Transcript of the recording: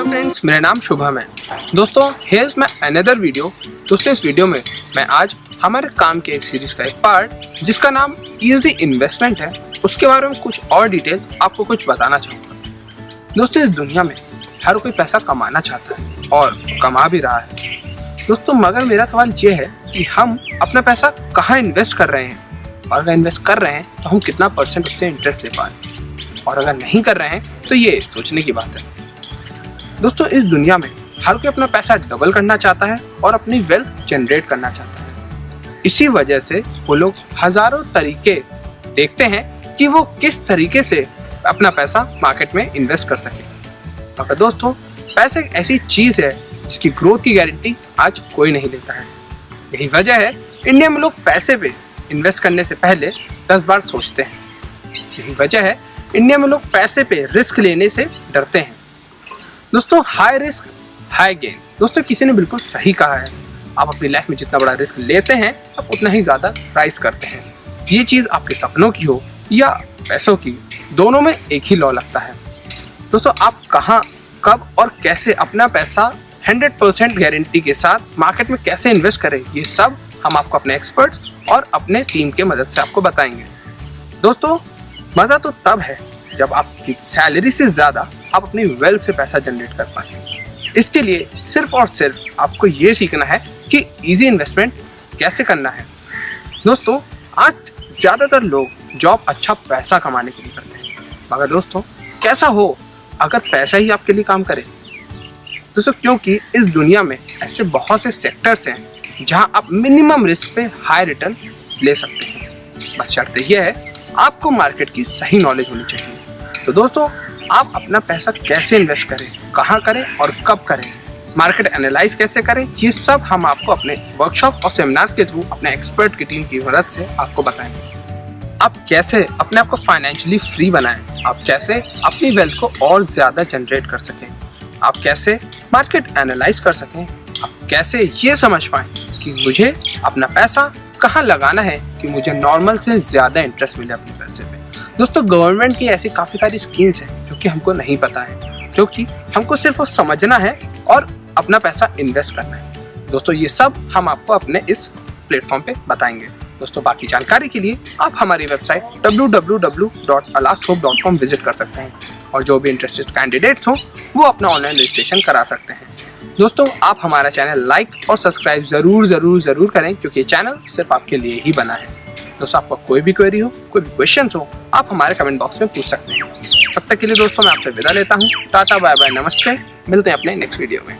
Friends, मेरा नाम शुभम है। दोस्तों, हेयर्स माय अनदर वीडियो। दोस्तों, इस वीडियो में मैं आज हमारे काम के एक सीरीज का एक पार्ट जिसका नाम इजी इन्वेस्टमेंट है, उसके बारे में कुछ और डिटेल आपको कुछ बताना चाहूँगा। दोस्तों, इस दुनिया में हर कोई पैसा कमाना चाहता है और कमा भी रहा है। दोस्तों, मगर मेरा सवाल ये है कि हम अपना पैसा कहाँ इन्वेस्ट कर रहे हैं, और अगर इन्वेस्ट कर रहे हैं तो हम कितना % उससे इंटरेस्ट ले पा रहे हैं, और अगर नहीं कर रहे हैं तो ये सोचने की बात है। दोस्तों, इस दुनिया में हर कोई अपना पैसा डबल करना चाहता है और अपनी वेल्थ जनरेट करना चाहता है। इसी वजह से वो लोग हजारों तरीके देखते हैं कि वो किस तरीके से अपना पैसा मार्केट में इन्वेस्ट कर सके। मगर दोस्तों, पैसा एक ऐसी चीज़ है जिसकी ग्रोथ की गारंटी आज कोई नहीं लेता है। यही वजह है इंडिया में लोग पैसे पे इन्वेस्ट करने से पहले 10 बार सोचते हैं। यही वजह है इंडिया में लोग पैसे पे रिस्क लेने से डरते हैं। दोस्तों, हाई रिस्क हाई गेन। दोस्तों, किसी ने बिल्कुल सही कहा है। आप अपनी लाइफ में जितना बड़ा रिस्क लेते हैं, आप उतना ही ज़्यादा राइज करते हैं। ये चीज़ आपके सपनों की हो या पैसों की, दोनों में एक ही लॉ लगता है। दोस्तों, आप कहाँ, कब और कैसे अपना पैसा 100% गारंटी के साथ मार्केट में कैसे इन्वेस्ट करें, ये सब हम आपको अपने एक्सपर्ट्स और अपने टीम के मदद से आपको बताएंगे। दोस्तों, मज़ा तो तब है जब आपकी सैलरी से ज़्यादा आप अपनी वेल्थ से पैसा जनरेट कर पाएं। इसके लिए सिर्फ और सिर्फ आपको ये सीखना है कि इजी इन्वेस्टमेंट कैसे करना है। दोस्तों, आज ज़्यादातर लोग जॉब अच्छा पैसा कमाने के लिए करते हैं, मगर दोस्तों कैसा हो अगर पैसा ही आपके लिए काम करे। दोस्तों, क्योंकि इस दुनिया में ऐसे बहुत से सेक्टर्स हैं जहां आप मिनिमम रिस्क पे हाई रिटर्न ले सकते हैं। बस शर्त यह है आपको मार्केट की सही नॉलेज होनी चाहिए। तो दोस्तों, आप अपना पैसा कैसे इन्वेस्ट करें, कहाँ करें और कब करें, मार्केट एनालाइज कैसे करें, ये सब हम आपको अपने वर्कशॉप और सेमिनार्स के थ्रू अपने एक्सपर्ट की टीम की मदद से आपको बताएंगे। आप कैसे अपने आप को फाइनेंशियली फ्री बनाएं, आप कैसे अपनी वेल्थ को और ज़्यादा जनरेट कर सकें, आप कैसे मार्केट एनालाइज कर सकें, आप कैसे ये समझ पाएँ कि मुझे अपना पैसा कहाँ लगाना है कि मुझे नॉर्मल से ज़्यादा इंटरेस्ट मिले अपने पैसे पे। दोस्तों, गवर्नमेंट की ऐसी काफ़ी सारी स्कीम्स हैं जो कि हमको नहीं पता है, जो कि हमको सिर्फ वो समझना है और अपना पैसा इन्वेस्ट करना है। दोस्तों, ये सब हम आपको अपने इस प्लेटफॉर्म पे बताएंगे। दोस्तों, बाकी जानकारी के लिए आप हमारी वेबसाइट www.alasthope.com विजिट कर सकते हैं, और जो भी इंटरेस्टेड कैंडिडेट्स हों वो अपना ऑनलाइन रजिस्ट्रेशन करा सकते हैं। दोस्तों, आप हमारा चैनल लाइक और सब्सक्राइब ज़रूर करें, क्योंकि ये चैनल सिर्फ आपके लिए ही बना है। दोस्तों, आपका कोई भी क्वेरी हो, कोई भी क्वेश्चंस हो, आप हमारे कमेंट बॉक्स में पूछ सकते हैं। तब तक के लिए दोस्तों, मैं आपसे विदा लेता हूँ। टाटा, बाय बाय, नमस्ते। मिलते हैं अपने नेक्स्ट वीडियो में।